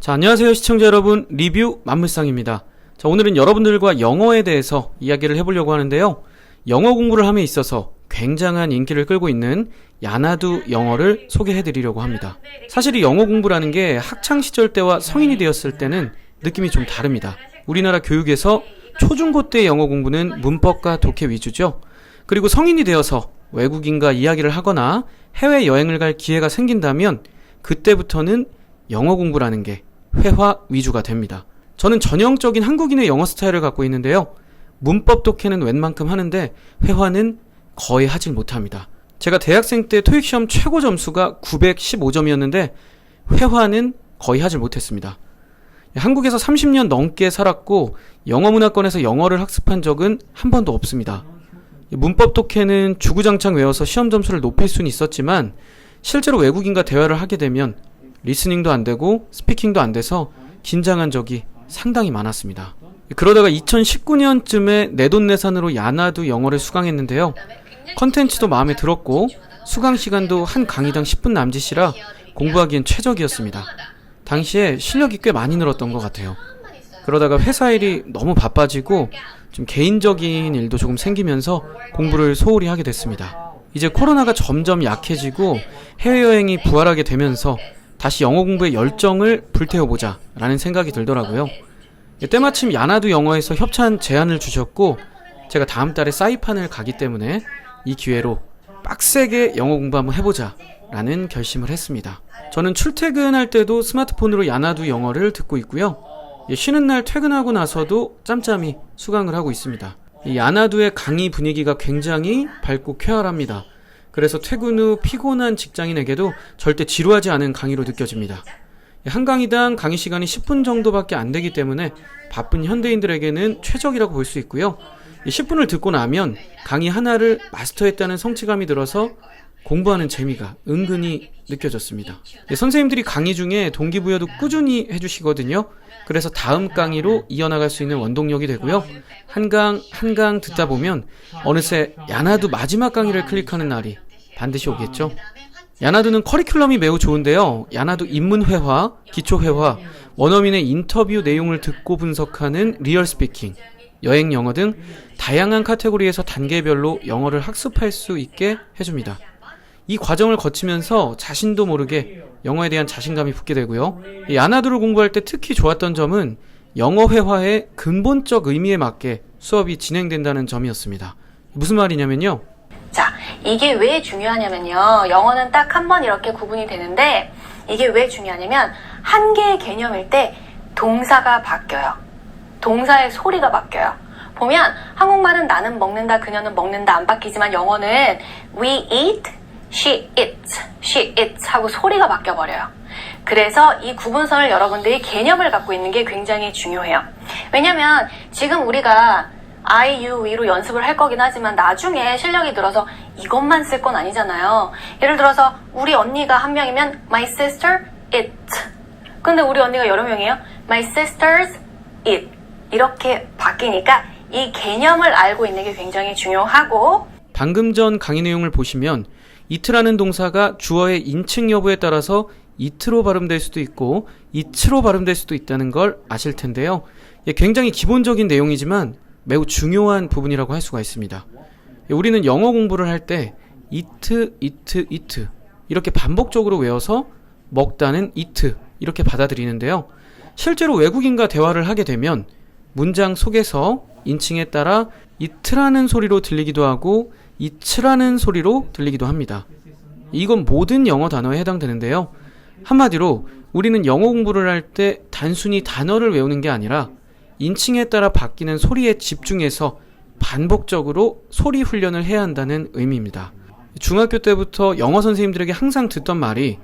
자, 안녕하세요 시청자 여러분, 리뷰 만물상입니다. 자, 오늘은 여러분들과 영어에 대해서 이야기를 해보려고 하는데요. 영어 공부를 함에 있어서 굉장한 인기를 끌고 있는 야나두 영어를 소개해드리려고 합니다. 사실 이 영어 공부라는 게 학창시절 때와 성인이 되었을 때는 느낌이 좀 다릅니다. 우리나라 교육에서 초중고 때 영어 공부는 문법과 독해 위주죠. 그리고 성인이 되어서 외국인과 이야기를 하거나 해외여행을 갈 기회가 생긴다면 그때부터는 영어 공부라는 게 회화 위주가 됩니다. 저는 전형적인 한국인의 영어 스타일을 갖고 있는데요. 문법 독해는 웬만큼 하는데 회화는 거의 하질 못합니다. 제가 대학생 때 토익 시험 최고 점수가 915점이었는데 회화는 거의 하질 못했습니다. 한국에서 30년 넘게 살았고 영어 문화권에서 영어를 학습한 적은 한 번도 없습니다. 문법 독해는 주구장창 외워서 시험 점수를 높일 수는 있었지만 실제로 외국인과 대화를 하게 되면 리스닝도 안 되고 스피킹도 안 돼서 긴장한 적이 상당히 많았습니다. 그러다가 2019년쯤에 내돈내산으로 야나두 영어를 수강했는데요. 컨텐츠도 마음에 들었고 수강 시간도 한 강의당 10분 남짓이라 공부하기엔 최적이었습니다. 당시에 실력이 꽤 많이 늘었던 것 같아요. 그러다가 회사 일이 너무 바빠지고 좀 개인적인 일도 조금 생기면서 공부를 소홀히 하게 됐습니다. 이제 코로나가 점점 약해지고 해외여행이 부활하게 되면서 다시 영어 공부의 열정을 불태워보자 라는 생각이 들더라고요. 때마침 야나두 영어에서 협찬 제안을 주셨고 제가 다음 달에 사이판을 가기 때문에 이 기회로 빡세게 영어 공부 한번 해보자 라는 결심을 했습니다. 저는 출퇴근할 때도 스마트폰으로 야나두 영어를 듣고 있고요. 쉬는 날 퇴근하고 나서도 짬짬이 수강을 하고 있습니다. 이 야나두의 강의 분위기가 굉장히 밝고 쾌활합니다. 그래서 퇴근 후 피곤한 직장인에게도 절대 지루하지 않은 강의로 느껴집니다. 한 강의당 강의 시간이 10분 정도밖에 안 되기 때문에 바쁜 현대인들에게는 최적이라고 볼 수 있고요. 10분을 듣고 나면 강의 하나를 마스터했다는 성취감이 들어서 공부하는 재미가 은근히 느껴졌습니다. 선생님들이 강의 중에 동기부여도 꾸준히 해주시거든요. 그래서 다음 강의로 이어나갈 수 있는 원동력이 되고요. 한 강 듣다 보면 어느새 야나두 마지막 강의를 클릭하는 날이 반드시 오겠죠. 야나두는 커리큘럼이 매우 좋은데요. 야나두 입문회화, 기초회화, 원어민의 인터뷰 내용을 듣고 분석하는 리얼 스피킹, 여행 영어 등 다양한 카테고리에서 단계별로 영어를 학습할 수 있게 해줍니다. 이 과정을 거치면서 자신도 모르게 영어에 대한 자신감이 붙게 되고요. 야나두를 공부할 때 특히 좋았던 점은 영어 회화의 근본적 의미에 맞게 수업이 진행된다는 점이었습니다. 무슨 말이냐면요. 자, 이게 왜 중요하냐면요. 영어는 딱 한 번 이렇게 구분이 되는데 이게 왜 중요하냐면 한 개의 개념일 때 동사가 바뀌어요. 동사의 소리가 바뀌어요. 보면 한국말은 나는 먹는다, 그녀는 먹는다 안 바뀌지만 영어는 we eat, she eats 하고 소리가 바뀌어버려요. 그래서 이 구분선을 여러분들이 개념을 갖고 있는 게 굉장히 중요해요. 왜냐면 지금 우리가 I, you, we로 연습을 할 거긴 하지만 나중에 실력이 들어서 이것만 쓸 건 아니잖아요. 예를 들어서 우리 언니가 한 명이면 my sister it. 근데 우리 언니가 여러 명이에요. my sisters it. 이렇게 바뀌니까 이 개념을 알고 있는 게 굉장히 중요하고, 방금 전 강의 내용을 보시면 it라는 동사가 주어의 인칭 여부에 따라서 it로 발음될 수도 있고 it로 발음될 수도 있다는 걸 아실 텐데요. 굉장히 기본적인 내용이지만 매우 중요한 부분이라고 할 수가 있습니다. 우리는 영어 공부를 할 때 it 이렇게 반복적으로 외워서 먹다는 eat 이렇게 받아들이는데요. 실제로 외국인과 대화를 하게 되면 문장 속에서 인칭에 따라 it라는 소리로 들리기도 하고 it라는 소리로 들리기도 합니다. 이건 모든 영어 단어에 해당되는데요. 한마디로 우리는 영어 공부를 할 때 단순히 단어를 외우는 게 아니라 인칭에 따라 바뀌는 소리에 집중해서 반복적으로 소리 훈련을 해야 한다는 의미입니다. 중학교 때부터 영어 선생님들에게 항상 듣던 말이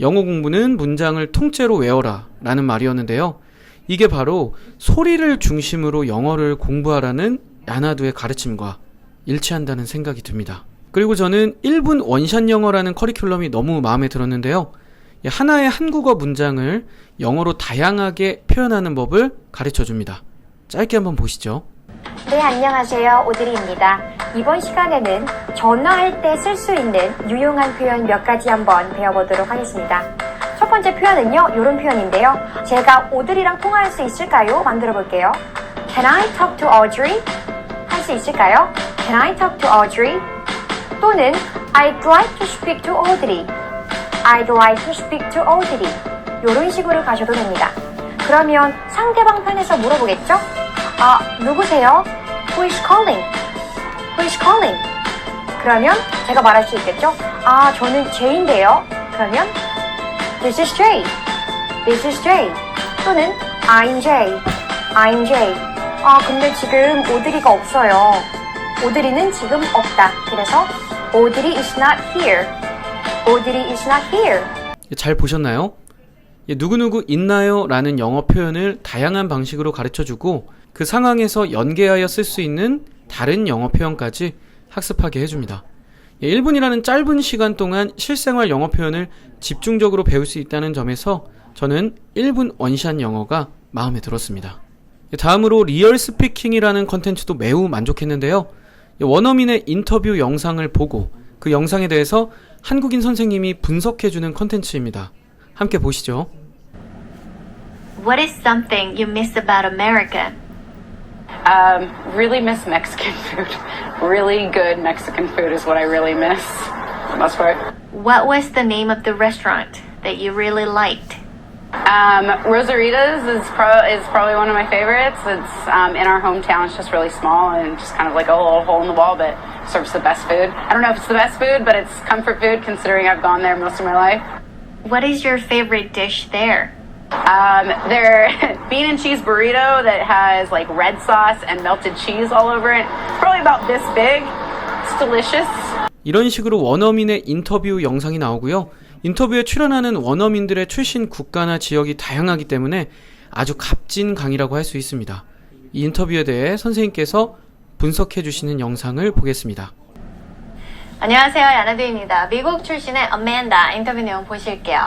영어 공부는 문장을 통째로 외워라 라는 말이었는데요. 이게 바로 소리를 중심으로 영어를 공부하라는 야나두의 가르침과 일치한다는 생각이 듭니다. 그리고 저는 1분 원샷 영어라는 커리큘럼이 너무 마음에 들었는데요. 하나의 한국어 문장을 영어로 다양하게 표현하는 법을 가르쳐줍니다. 짧게 한번 보시죠. 네, 안녕하세요. 오드리입니다. 이번 시간에는 전화할 때 쓸 수 있는 유용한 표현 몇 가지 한번 배워보도록 하겠습니다. 첫 번째 표현은요, 이런 표현인데요. 제가 오드리랑 통화할 수 있을까요? 만들어 볼게요. Can I talk to Audrey? 할 수 있을까요? Can I talk to Audrey? 또는 I'd like to speak to Audrey. I'd like to speak to Audrey. 이런 식으로 가셔도 됩니다. 그러면 상대방 편에서 물어보겠죠? 누구세요? Who is calling? Who is calling? 그러면 제가 말할 수 있겠죠? 저는 J인데요. 그러면 This is J. This is J. 또는 I'm J. I'm J. 근데 지금 오드리가 없어요. 오드리는 지금 없다. 그래서 Audrey is not here. Audrey is not here. 잘 보셨나요? 누구누구 있나요? 라는 영어 표현을 다양한 방식으로 가르쳐주고 그 상황에서 연계하여 쓸 수 있는 다른 영어 표현까지 학습하게 해줍니다. 1분이라는 짧은 시간 동안 실생활 영어 표현을 집중적으로 배울 수 있다는 점에서 저는 1분 원샷 영어가 마음에 들었습니다. 다음으로 리얼 스피킹이라는 컨텐츠도 매우 만족했는데요. 원어민의 인터뷰 영상을 보고 그 영상에 대해서 한국인 선생님이 분석해주는 컨텐츠입니다. 함께 보시죠. What is something you miss about America? Really miss Mexican food. Really good Mexican food is what I really miss, for the most part. What was the name of the restaurant that you really liked? Rosarita's is probably one of my favorites. It's in our hometown. It's just really small and just kind of like a little hole in the wall, but serves the best food. I don't know if it's the best food, but it's comfort food considering I've gone there most of my life. What is your favorite dish there? Their bean and cheese burrito that has like red sauce and melted cheese all over it. Probably about this big. It's delicious. 이런 식으로 원어민의 인터뷰 영상이 나오고요. 인터뷰에 출연하는 원어민들의 출신 국가나 지역이 다양하기 때문에 아주 값진 강의라고 할 수 있습니다. 이 인터뷰에 대해 선생님께서 분석해 주시는 영상을 보겠습니다. 안녕하세요, 야나두입니다. 미국 출신의 어맨다 인터뷰 내용 보실게요.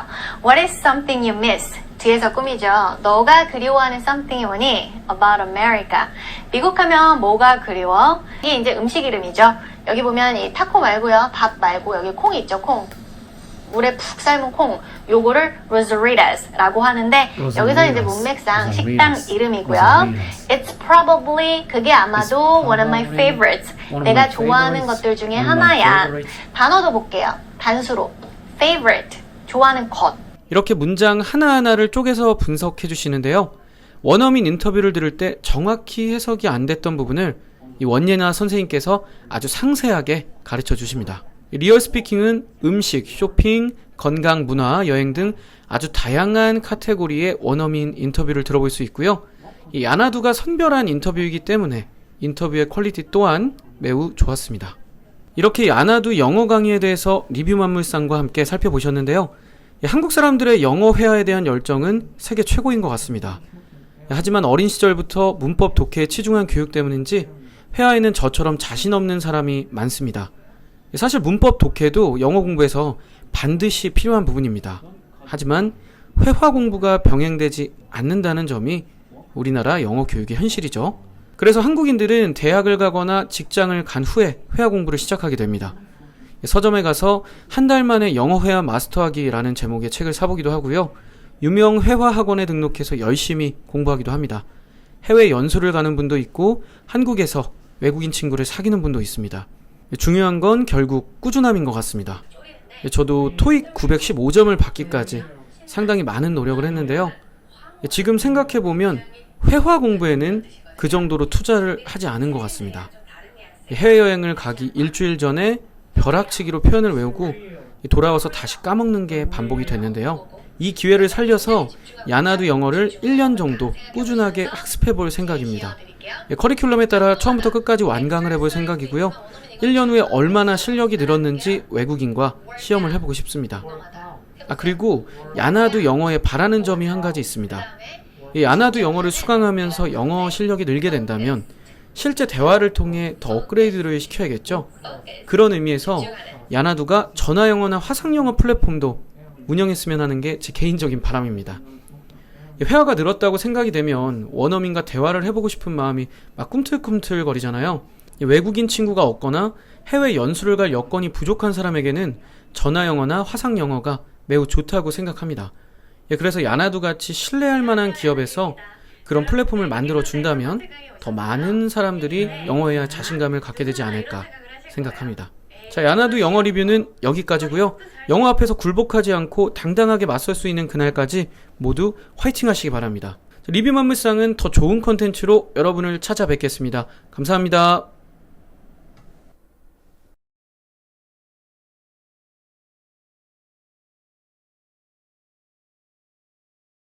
What is something you miss? 뒤에서 꾸미죠. 너가 그리워하는 something이 뭐니? About America. 미국 하면 뭐가 그리워? 이게 이제 음식 이름이죠. 여기 보면 이 타코 말고요. 밥 말고 여기 콩이 있죠. 콩. 물에 푹 삶은 콩. 요거를 Rosaritas라고 하는데 여기서 이제 문맥상 식당 이름이고요. It's probably 그게 아마도 one of my favorites. 내가 좋아하는 것들 중에 하나야. 단어도 볼게요. 단수로 favorite. 좋아하는 것. 이렇게 문장 하나하나를 쪼개서 분석해 주시는데요. 원어민 인터뷰를 들을 때 정확히 해석이 안 됐던 부분을 이 원예나 선생님께서 아주 상세하게 가르쳐 주십니다. 리얼 스피킹은 음식, 쇼핑, 건강, 문화, 여행 등 아주 다양한 카테고리의 원어민 인터뷰를 들어볼 수 있고요. 이 야나두가 선별한 인터뷰이기 때문에 인터뷰의 퀄리티 또한 매우 좋았습니다. 이렇게 야나두 영어 강의에 대해서 리뷰 만물상과 함께 살펴보셨는데요. 한국 사람들의 영어 회화에 대한 열정은 세계 최고인 것 같습니다. 하지만 어린 시절부터 문법 독해에 치중한 교육 때문인지 회화에는 저처럼 자신 없는 사람이 많습니다. 사실 문법 독해도 영어 공부에서 반드시 필요한 부분입니다. 하지만 회화 공부가 병행되지 않는다는 점이 우리나라 영어 교육의 현실이죠. 그래서 한국인들은 대학을 가거나 직장을 간 후에 회화 공부를 시작하게 됩니다. 서점에 가서 한 달 만에 영어 회화 마스터하기라는 제목의 책을 사보기도 하고요. 유명 회화 학원에 등록해서 열심히 공부하기도 합니다. 해외 연수를 가는 분도 있고 한국에서 외국인 친구를 사귀는 분도 있습니다. 중요한 건 결국 꾸준함인 것 같습니다. 저도 토익 915점을 받기까지 상당히 많은 노력을 했는데요. 지금 생각해보면 회화 공부에는 그 정도로 투자를 하지 않은 것 같습니다. 해외여행을 가기 일주일 전에 벼락치기로 표현을 외우고 돌아와서 다시 까먹는 게 반복이 됐는데요. 이 기회를 살려서 야나두 영어를 1년 정도 꾸준하게 학습해 볼 생각입니다. 커리큘럼에 따라 처음부터 끝까지 완강을 해볼 생각이고요. 1년 후에 얼마나 실력이 늘었는지 외국인과 시험을 해보고 싶습니다. 그리고 야나두 영어에 바라는 점이 한 가지 있습니다. 야나두 영어를 수강하면서 영어 실력이 늘게 된다면 실제 대화를 통해 더 업그레이드를 시켜야겠죠. 그런 의미에서 야나두가 전화영어나 화상영어 플랫폼도 운영했으면 하는 게 제 개인적인 바람입니다. 회화가 늘었다고 생각이 되면 원어민과 대화를 해보고 싶은 마음이 막 꿈틀꿈틀 거리잖아요. 외국인 친구가 없거나 해외 연수를 갈 여건이 부족한 사람에게는 전화영어나 화상영어가 매우 좋다고 생각합니다. 예, 그래서 야나두 같이 신뢰할 만한 기업에서 그런 플랫폼을 만들어 준다면 더 많은 사람들이 영어에 자신감을 갖게 되지 않을까 생각합니다. 자, 야나두 영어 리뷰는 여기까지고요. 영어 앞에서 굴복하지 않고 당당하게 맞설 수 있는 그날까지 모두 화이팅 하시기 바랍니다. 리뷰 만물상은 더 좋은 컨텐츠로 여러분을 찾아뵙겠습니다. 감사합니다.